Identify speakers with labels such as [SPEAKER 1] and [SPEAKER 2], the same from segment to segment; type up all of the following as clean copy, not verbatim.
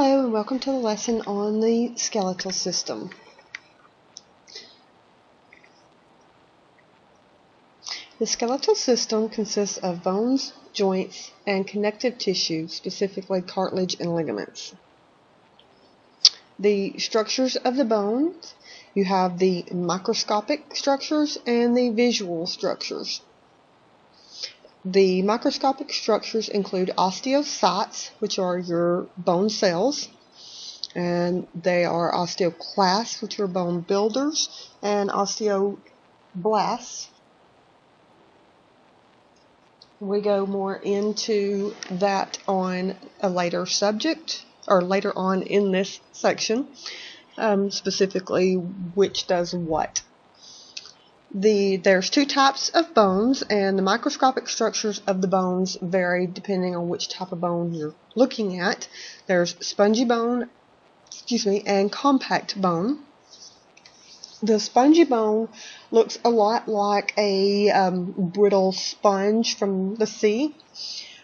[SPEAKER 1] Hello and welcome to the lesson on the skeletal system. The skeletal system consists of bones, joints, and connective tissue, specifically cartilage and ligaments. The structures of the bones, you have the microscopic structures and the visual structures. The microscopic structures include osteocytes, which are your bone cells, and they are osteoclasts, which are bone builders, and osteoblasts. We go more into that on a later subject, or later on in this section, specifically which does what. There's two types of bones, and the microscopic structures of the bones vary depending on which type of bone you're looking at. There's spongy bone, and compact bone. The spongy bone looks a lot like a brittle sponge from the sea,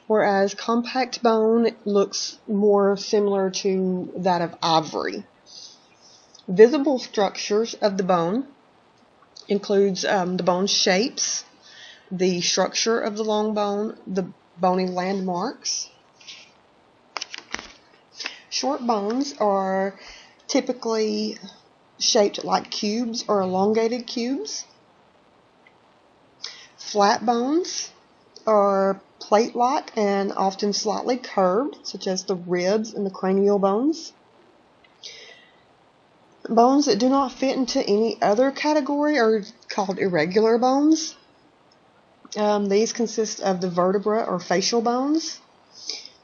[SPEAKER 1] whereas compact bone looks more similar to that of ivory. Visible structures of the bone includes the bone shapes, the structure of the long bone, the bony landmarks. Short bones are typically shaped like cubes or elongated cubes. Flat bones are plate-like and often slightly curved, such as the ribs and the cranial bones. Bones that do not fit into any other category are called irregular bones. These consist of the vertebra or facial bones.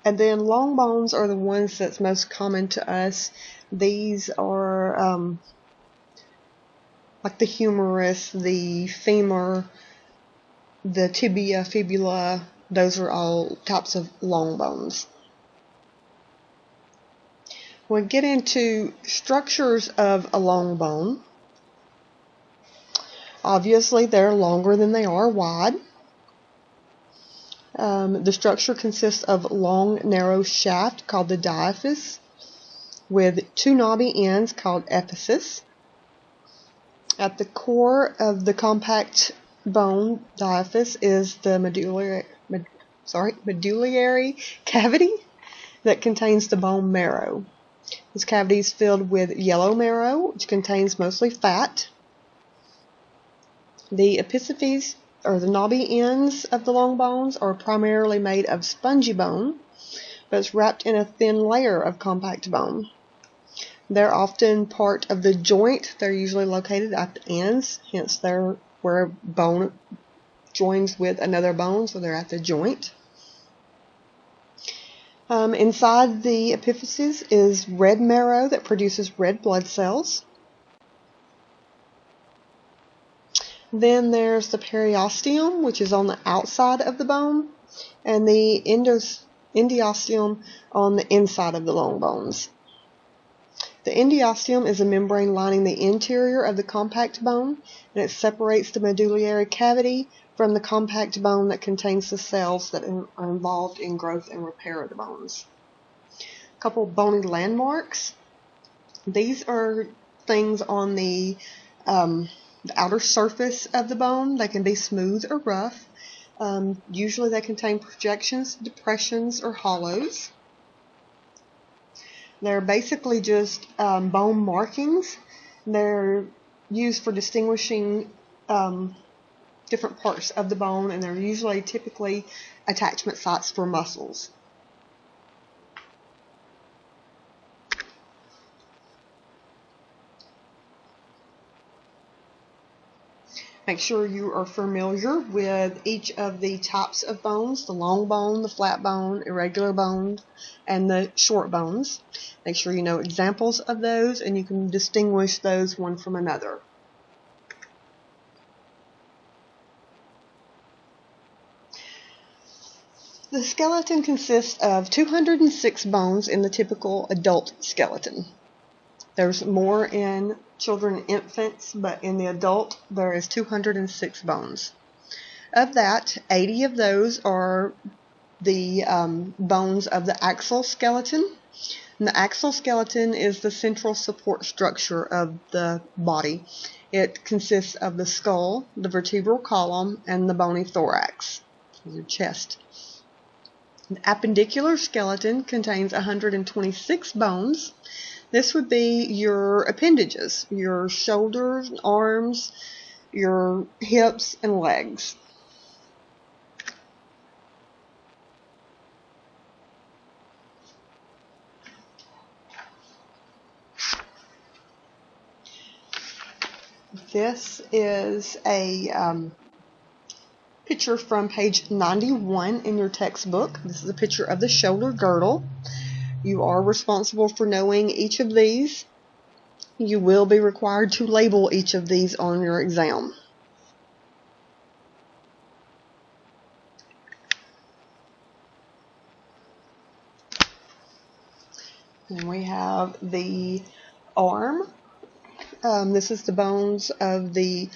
[SPEAKER 1] And then long bones are the ones that's most common to us. These are like the humerus, the femur, the tibia, fibula. Those are all types of long bones. When we get into structures of a long bone, obviously they're longer than they are wide. The structure consists of long, narrow shaft called the diaphysis, with two knobby ends called epiphysis. At the core of the compact bone diaphysis is the medullary cavity that contains the bone marrow. This cavity is filled with yellow marrow, which contains mostly fat. The epiphyses, or the knobby ends of the long bones, are primarily made of spongy bone, but it's wrapped in a thin layer of compact bone. They're often part of the joint. They're usually located at the ends, hence they're where a bone joins with another bone, so they're at the joint. Inside the epiphyses is red marrow that produces red blood cells. Then there's the periosteum, which is on the outside of the bone, and the endosteum on the inside of the long bones. The endosteum is a membrane lining the interior of the compact bone, and it separates the medullary cavity from the compact bone that contains the cells that are involved in growth and repair of the bones. A couple bony landmarks. These are things on the outer surface of the bone. They can be smooth or rough. Usually they contain projections, depressions, or hollows. They're basically just bone markings. They're used for distinguishing different parts of the bone, and they're usually typically attachment sites for muscles. Make sure you are familiar with each of the types of bones: the long bone, the flat bone, irregular bone, and the short bones. Make sure you know examples of those, and you can distinguish those one from another. The skeleton consists of 206 bones in the typical adult skeleton. There's more in children and infants, but in the adult there is 206 bones. Of that, 80 of those are the bones of the axial skeleton. And the axial skeleton is the central support structure of the body. It consists of the skull, the vertebral column, and the bony thorax, your chest. The appendicular skeleton contains 126 bones. This would be your appendages, your shoulders, arms, your hips, and legs. This is a picture from page 91 in your textbook. This is a picture of the shoulder girdle. You are responsible for knowing each of these. You will be required to label each of these on your exam. And we have the arm. This is the bones of the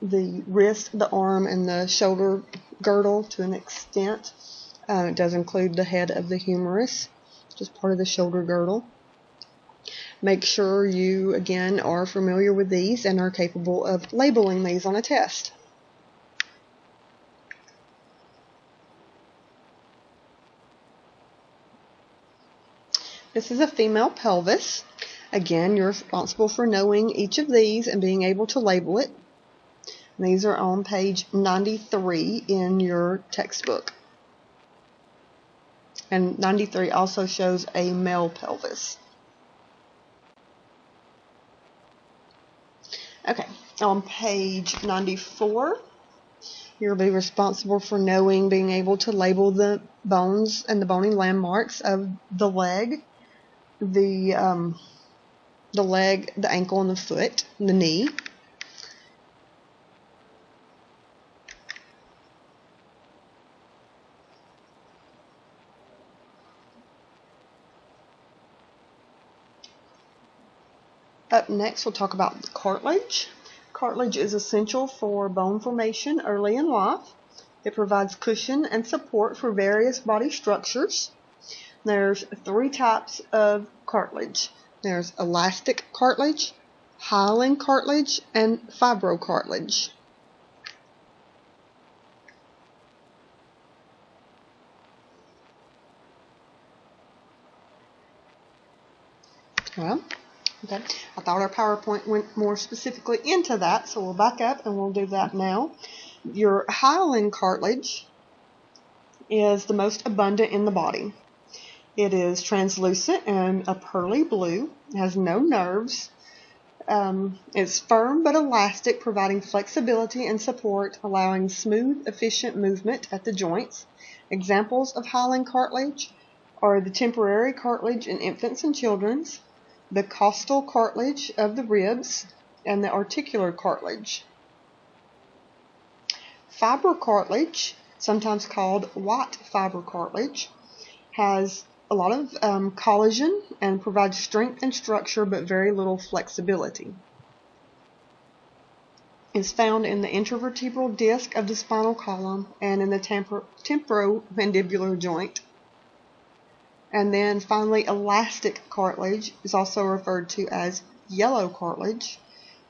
[SPEAKER 1] wrist, the arm, and the shoulder girdle to an extent. It does include the head of the humerus, which is part of the shoulder girdle. Make sure you, again, are familiar with these and are capable of labeling these on a test. This is a female pelvis. Again, you're responsible for knowing each of these and being able to label it. These are on page 93 in your textbook. And 93 also shows a male pelvis. Okay, on page 94, you'll be responsible for knowing, being able to label the bones and the bony landmarks of the leg, the leg, the ankle, and the foot, and the knee. Up next, we'll talk about the cartilage. Cartilage is essential for bone formation early in life. It provides cushion and support for various body structures. There's 3 types of cartilage. There's elastic cartilage, hyaline cartilage, and fibrocartilage. Well, okay, I thought our PowerPoint went more specifically into that, so we'll back up and we'll do that now. Your hyaline cartilage is the most abundant in the body. It is translucent and a pearly blue. It has no nerves. It's firm but elastic, providing flexibility and support, allowing smooth, efficient movement at the joints. Examples of hyaline cartilage are the temporary cartilage in infants and children, the costal cartilage of the ribs, and the articular cartilage. Fibrocartilage, sometimes called white fibrocartilage, has a lot of collagen and provides strength and structure but very little flexibility. It's found in the intervertebral disc of the spinal column and in the temporomandibular joint. And then finally, elastic cartilage is also referred to as yellow cartilage.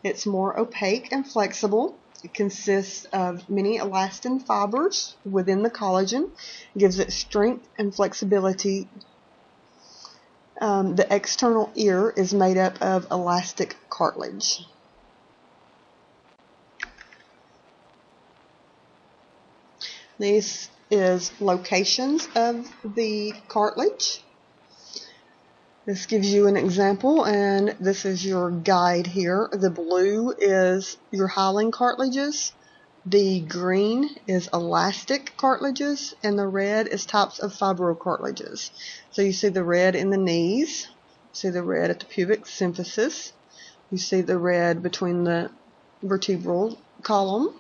[SPEAKER 1] It's more opaque and flexible. It consists of many elastin fibers within the collagen. It gives it strength and flexibility. The external ear is made up of elastic cartilage. This is locations of the cartilage. This gives you an example, and this is your guide here. The blue is your hyaline cartilages, the green is elastic cartilages, and the red is types of fibrocartilages. So you see the red in the knees, you see the red at the pubic symphysis, you see the red between the vertebral column.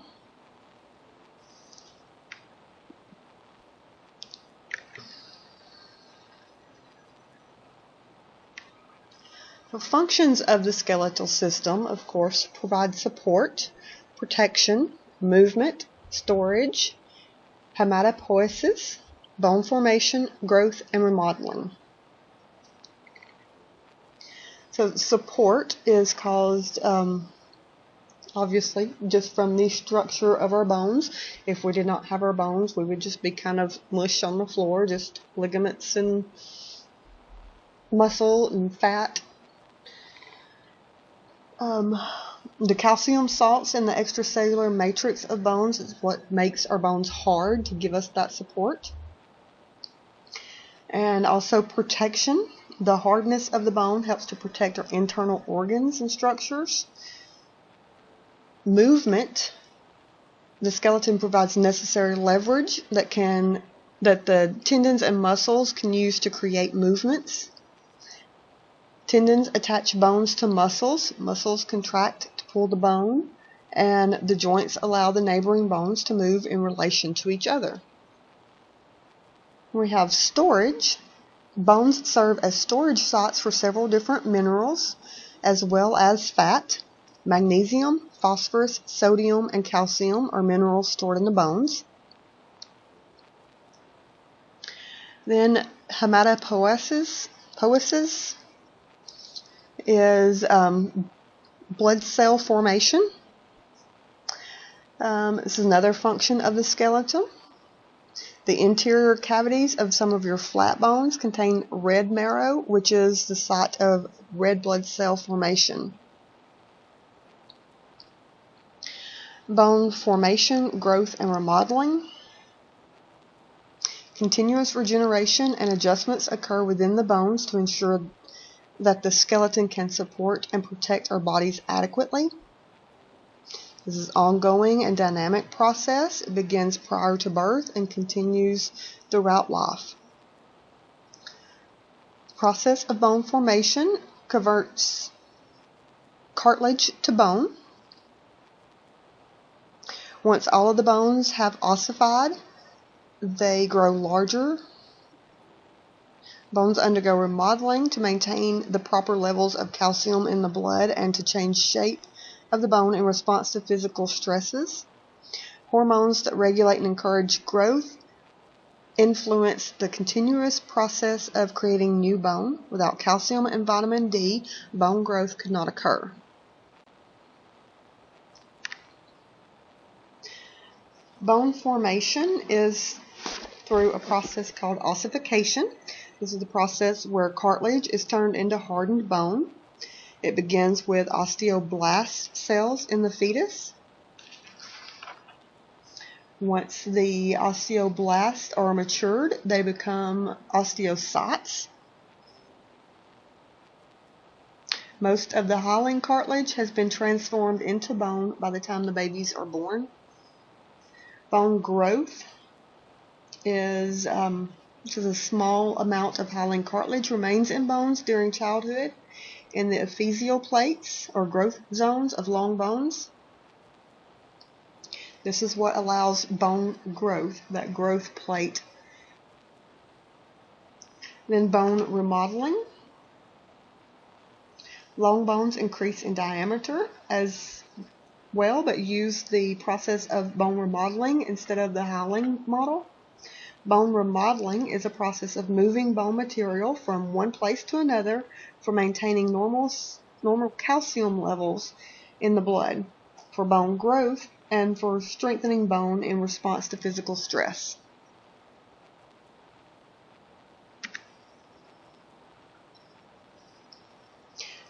[SPEAKER 1] The functions of the skeletal system, of course, provide support, protection, movement, storage, hematopoiesis, bone formation, growth, and remodeling. So support is caused, obviously, just from the structure of our bones. If we did not have our bones, we would just be kind of mush on the floor, just ligaments and muscle and fat. The calcium salts in the extracellular matrix of bones is what makes our bones hard to give us that support. And also protection. The hardness of the bone helps to protect our internal organs and structures. Movement. The skeleton provides necessary leverage that the tendons and muscles can use to create movements. Tendons attach bones to muscles. Muscles contract to pull the bone, and the joints allow the neighboring bones to move in relation to each other. We have storage. Bones serve as storage sites for several different minerals, as well as fat. Magnesium, phosphorus, sodium, and calcium are minerals stored in the bones. Then hematopoiesis is blood cell formation. This is another function of the skeleton. The interior cavities of some of your flat bones contain red marrow, which is the site of red blood cell formation. Bone formation, growth, and remodeling. Continuous regeneration and adjustments occur within the bones to ensure that the skeleton can support and protect our bodies adequately. This is an ongoing and dynamic process. It begins prior to birth and continues throughout life. The process of bone formation converts cartilage to bone. Once all of the bones have ossified, they grow larger. Bones undergo remodeling to maintain the proper levels of calcium in the blood and to change shape of the bone in response to physical stresses. Hormones that regulate and encourage growth influence the continuous process of creating new bone. Without calcium and vitamin D, bone growth could not occur. Bone formation is through a process called ossification. This is the process where cartilage is turned into hardened bone. It begins with osteoblast cells in the fetus. Once the osteoblasts are matured, they become osteocytes. Most of the hyaline cartilage has been transformed into bone by the time the babies are born. Bone growth is just a small amount of hyaline cartilage remains in bones during childhood in the epiphyseal plates or growth zones of long bones. This is what allows bone growth, that growth plate. Then bone remodeling. Long bones increase in diameter as well, but use the process of bone remodeling instead of the hyaline model. Bone remodeling is a process of moving bone material from one place to another for maintaining normal calcium levels in the blood, for bone growth, and for strengthening bone in response to physical stress.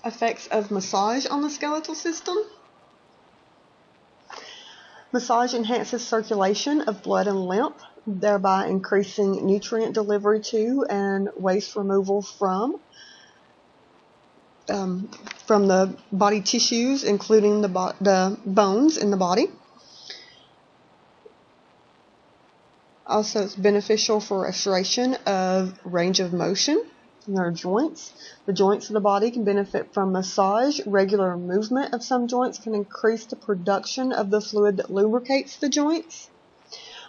[SPEAKER 1] Effects of massage on the skeletal system. Massage enhances circulation of blood and lymph, thereby increasing nutrient delivery to and waste removal from the body tissues, including the bones in the body. Also, it's beneficial for restoration of range of motion in our joints. The joints of the body can benefit from massage. Regular movement of some joints can increase the production of the fluid that lubricates the joints.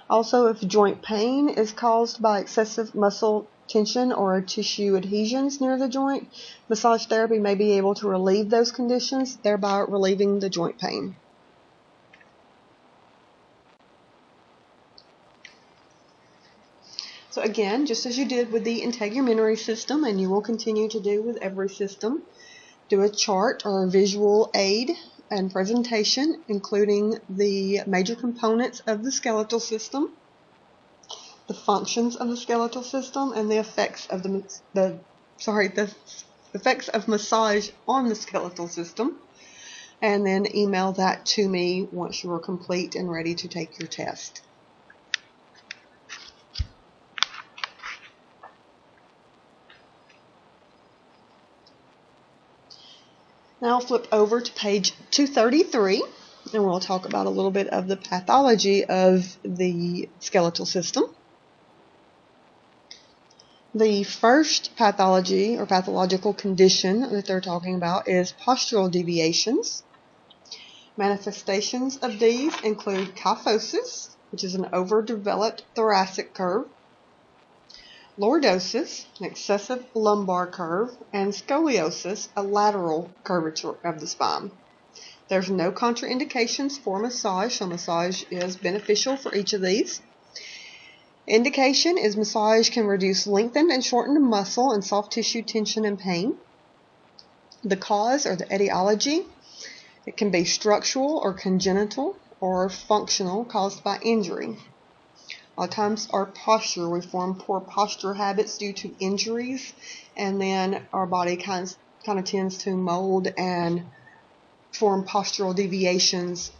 [SPEAKER 1] Also, if joint pain is caused by excessive muscle tension or tissue adhesions near the joint, massage therapy may be able to relieve those conditions, thereby relieving the joint pain. So again, just as you did with the integumentary system, and you will continue to do with every system, do a chart or a visual aid and presentation, including the major components of the skeletal system, the functions of the skeletal system, and the effects of the effects of massage on the skeletal system, and then email that to me once you are complete and ready to take your test. Now flip over to page 233, and we'll talk about a little bit of the pathology of the skeletal system. The first pathology or pathological condition that they're talking about is postural deviations. Manifestations of these include kyphosis, which is an overdeveloped thoracic curve, lordosis, an excessive lumbar curve, and scoliosis, a lateral curvature of the spine. There's no contraindications for massage, so massage is beneficial for each of these. Indication is massage can reduce lengthened and shortened muscle and soft tissue tension and pain. The cause or the etiology, it can be structural or congenital or functional, caused by injury. A lot of times our posture, we form poor posture habits due to injuries, and then our body kind of tends to mold and form postural deviations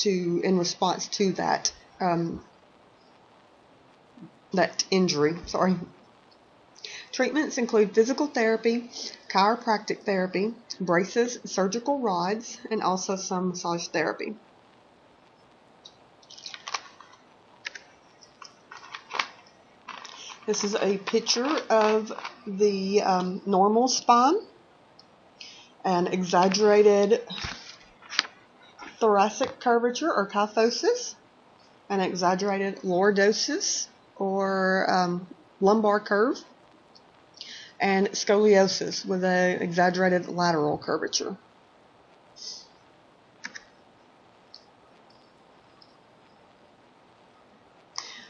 [SPEAKER 1] in response to that injury. Treatments include physical therapy, chiropractic therapy, braces, surgical rods, and also some massage therapy. This is a picture of the normal spine, an exaggerated thoracic curvature or kyphosis, an exaggerated lordosis or lumbar curve, and scoliosis with an exaggerated lateral curvature.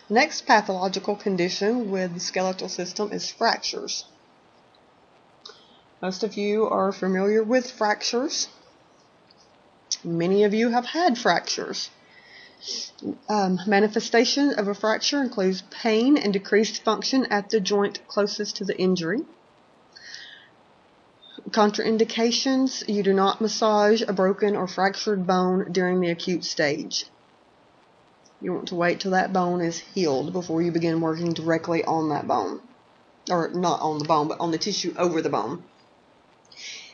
[SPEAKER 1] Next pathological condition with the skeletal system is fractures. Most of you are familiar with fractures. Many of you have had fractures. Manifestation of a fracture includes pain and decreased function at the joint closest to the injury. Contraindications: you do not massage a broken or fractured bone during the acute stage. You want to wait till that bone is healed before you begin working directly on that bone. Or not on the bone, but on the tissue over the bone.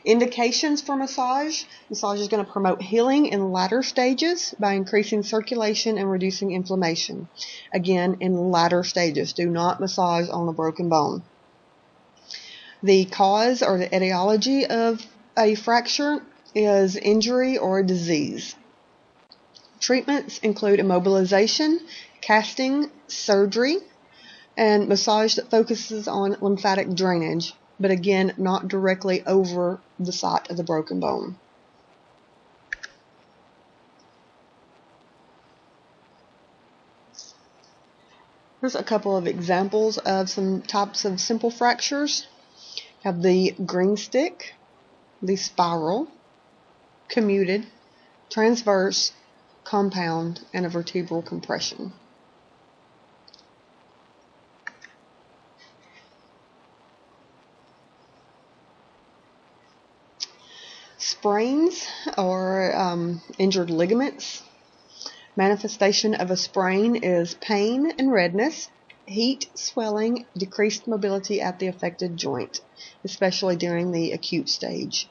[SPEAKER 1] Indications for massage. Massage is going to promote healing in latter stages by increasing circulation and reducing inflammation. Again, in latter stages. Do not massage on a broken bone. The cause or the etiology of a fracture is injury or disease. Treatments include immobilization, casting, surgery, and massage that focuses on lymphatic drainage, but again, not directly over the site of the broken bone. Here's a couple of examples of some types of simple fractures. We have the green stick, the spiral, commuted, transverse, compound, and a vertebral compression. Sprains or injured ligaments. Manifestation of a sprain is pain and redness, heat, swelling, decreased mobility at the affected joint, especially during the acute stage.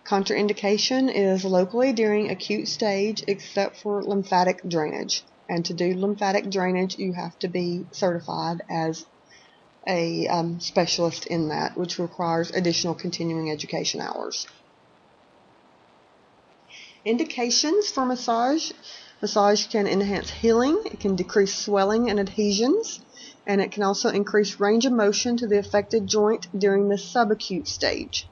[SPEAKER 1] Contraindication is locally during acute stage except for lymphatic drainage. And to do lymphatic drainage, you have to be certified as a specialist in that, which requires additional continuing education hours. Indications for massage. Massage can enhance healing, it can decrease swelling and adhesions, and it can also increase range of motion to the affected joint during the subacute stage.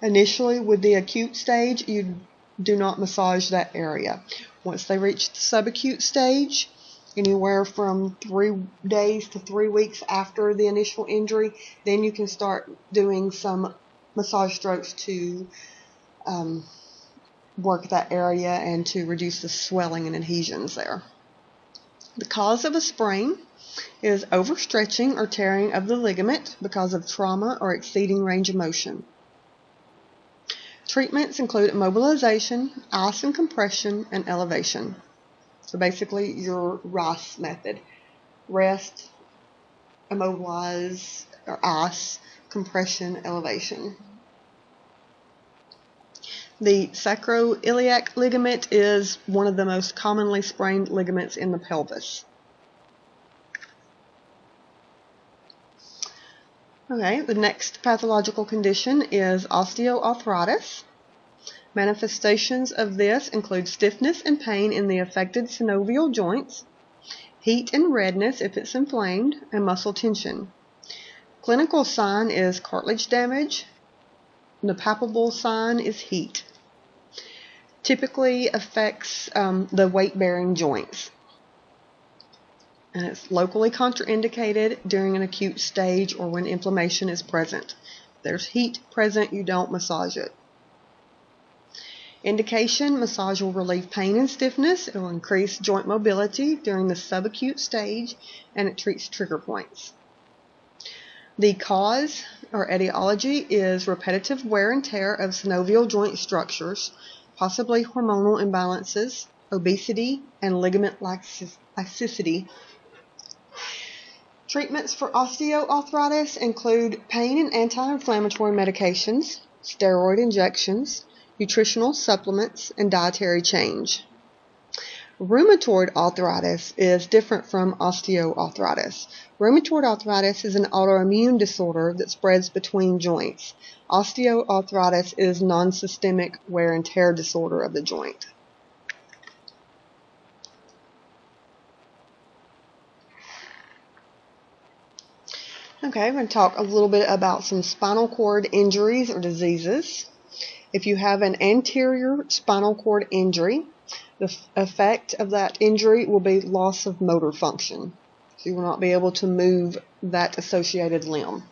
[SPEAKER 1] Initially, with the acute stage, you do not massage that area. Once they reach the subacute stage, anywhere from 3 days to 3 weeks after the initial injury, then you can start doing some massage strokes to work that area and to reduce the swelling and adhesions there. The cause of a sprain is overstretching or tearing of the ligament because of trauma or exceeding range of motion. Treatments include immobilization, ice and compression, and elevation. So basically your RICE method: rest, immobilize, or ice, compression, elevation. The sacroiliac ligament is one of the most commonly sprained ligaments in the pelvis. Okay, the next pathological condition is osteoarthritis. Manifestations of this include stiffness and pain in the affected synovial joints, heat and redness if it's inflamed, and muscle tension. Clinical sign is cartilage damage. The palpable sign is heat. Typically affects the weight-bearing joints. And it's locally contraindicated during an acute stage or when inflammation is present. If there's heat present, you don't massage it. Indication: massage will relieve pain and stiffness. It will increase joint mobility during the subacute stage, and it treats trigger points. The cause or etiology is repetitive wear and tear of synovial joint structures, possibly hormonal imbalances, obesity, and ligament laxity. Treatments for osteoarthritis include pain and anti-inflammatory medications, steroid injections, nutritional supplements, and dietary change. Rheumatoid arthritis is different from osteoarthritis. Rheumatoid arthritis is an autoimmune disorder that spreads between joints. Osteoarthritis is non-systemic wear and tear disorder of the joint. Okay, I'm going to talk a little bit about some spinal cord injuries or diseases. If you have an anterior spinal cord injury, the effect of that injury will be loss of motor function. So you will not be able to move that associated limb.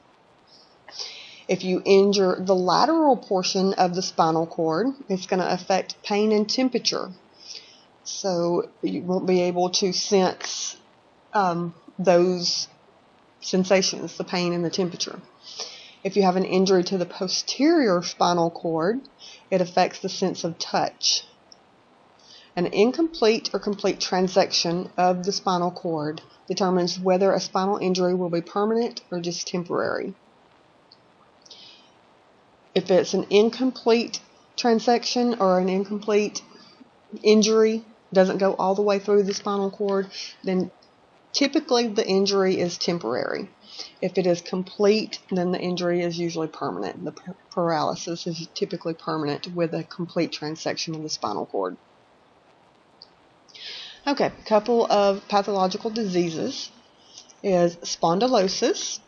[SPEAKER 1] If you injure the lateral portion of the spinal cord, it's going to affect pain and temperature. So you won't be able to sense those sensations, the pain and the temperature. If you have an injury to the posterior spinal cord, it affects the sense of touch. An incomplete or complete transection of the spinal cord determines whether a spinal injury will be permanent or just temporary. If it's an incomplete transection or an incomplete injury, doesn't go all the way through the spinal cord, then typically the injury is temporary. If it is complete, then the injury is usually permanent. The paralysis is typically permanent with a complete transection of the spinal cord. Okay, a couple of pathological diseases is spondylosis.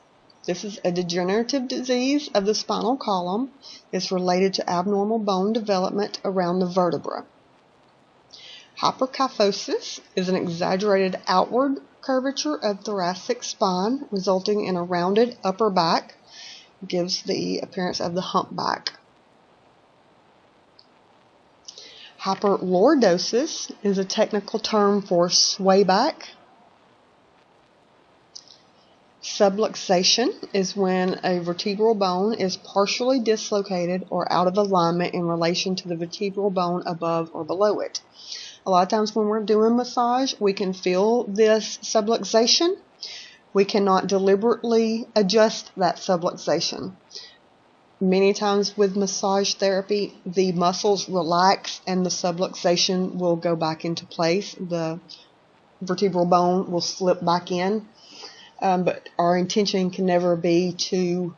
[SPEAKER 1] This is a degenerative disease of the spinal column. It's related to abnormal bone development around the vertebra. Hyperkyphosis is an exaggerated outward curvature of thoracic spine resulting in a rounded upper back. It gives the appearance of the humpback. Hyperlordosis is a technical term for swayback. Subluxation is when a vertebral bone is partially dislocated or out of alignment in relation to the vertebral bone above or below it. A lot of times when we're doing massage, we can feel this subluxation. We cannot deliberately adjust that subluxation. Many times with massage therapy, the muscles relax and the subluxation will go back into place. The vertebral bone will slip back in. But our intention can never be to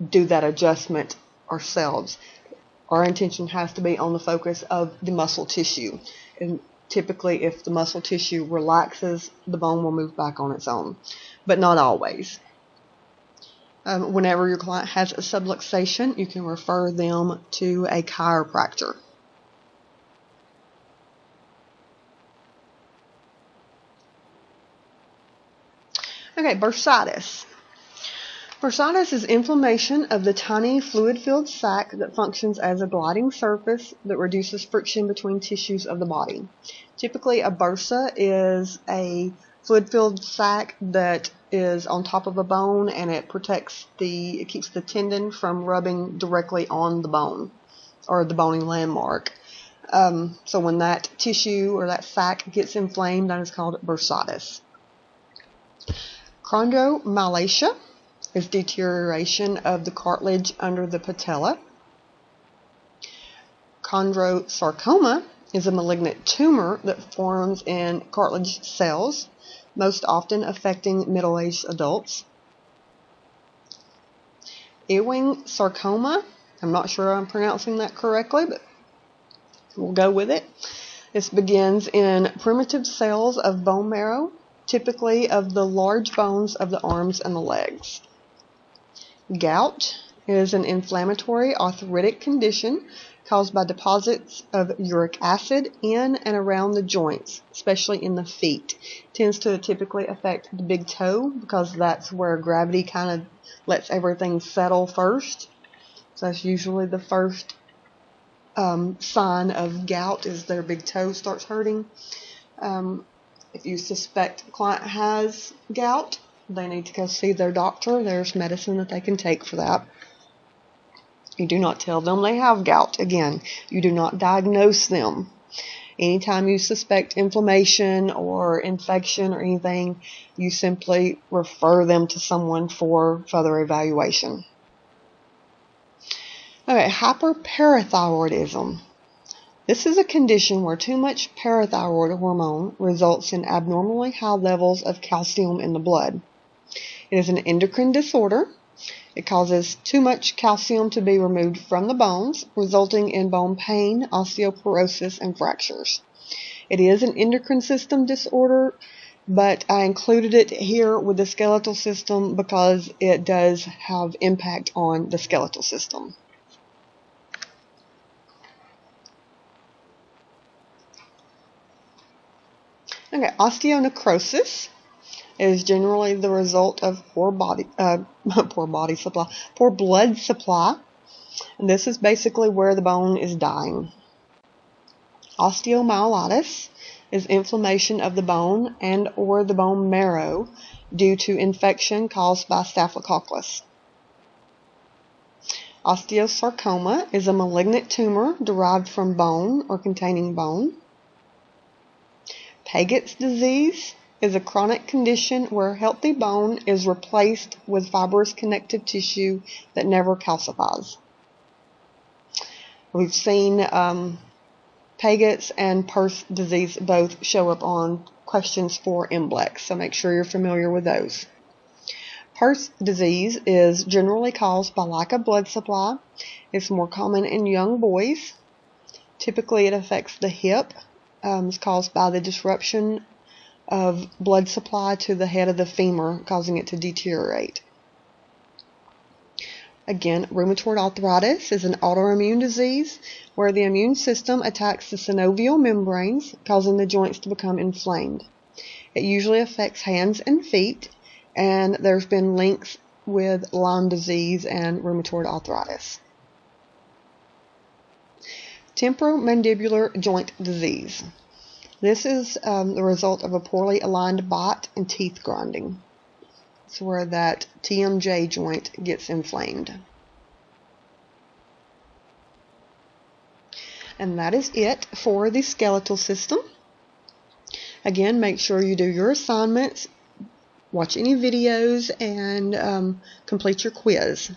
[SPEAKER 1] do that adjustment ourselves. Our intention has to be on the focus of the muscle tissue. And typically, if the muscle tissue relaxes, the bone will move back on its own, but not always. Whenever your client has a subluxation, you can refer them to a chiropractor. Okay, bursitis. Bursitis is inflammation of the tiny fluid-filled sac that functions as a gliding surface that reduces friction between tissues of the body. Typically, a bursa is a fluid-filled sac that is on top of a bone, and it keeps the tendon from rubbing directly on the bone or the bony landmark. So when that tissue or that sac gets inflamed, that is called bursitis. Chondromalacia is deterioration of the cartilage under the patella. Chondrosarcoma is a malignant tumor that forms in cartilage cells, most often affecting middle-aged adults. Ewing sarcoma, I'm not sure I'm pronouncing that correctly, but we'll go with it. This begins in primitive cells of bone marrow, typically of the large bones of the arms and the legs. Gout is an inflammatory arthritic condition caused by deposits of uric acid in and around the joints, especially in the feet. It tends to typically affect the big toe because that's where gravity kind of lets everything settle first. So that's usually the first sign of gout is their big toe starts hurting. If you suspect the client has gout, they need to go see their doctor. There's medicine that they can take for that. You do not tell them they have gout. Again, you do not diagnose them. Anytime you suspect inflammation or infection or anything, you simply refer them to someone for further evaluation. Okay, hyperparathyroidism. This is a condition where too much parathyroid hormone results in abnormally high levels of calcium in the blood. It is an endocrine disorder. It causes too much calcium to be removed from the bones, resulting in bone pain, osteoporosis, and fractures. It is an endocrine system disorder, but I included it here with the skeletal system because it does have impact on the skeletal system. Okay, osteonecrosis is generally the result of poor blood supply, and this is basically where the bone is dying. Osteomyelitis is inflammation of the bone and or the bone marrow due to infection caused by Staphylococcus. Osteosarcoma is a malignant tumor derived from bone or containing bone. Paget's disease is a chronic condition where healthy bone is replaced with fibrous connective tissue that never calcifies. We've seen Paget's and Perthes disease both show up on questions for MBLEX, so make sure you're familiar with those. Perthes disease is generally caused by lack of blood supply. It's more common in young boys. Typically it affects the hip. It's caused by the disruption of blood supply to the head of the femur, causing it to deteriorate. Again, rheumatoid arthritis is an autoimmune disease where the immune system attacks the synovial membranes, causing the joints to become inflamed. It usually affects hands and feet, and there's been links with Lyme disease and rheumatoid arthritis. Temporomandibular joint disease. This is the result of a poorly aligned bite and teeth grinding. It's where that TMJ joint gets inflamed. And that is it for the skeletal system. Again, make sure you do your assignments, watch any videos, and complete your quiz.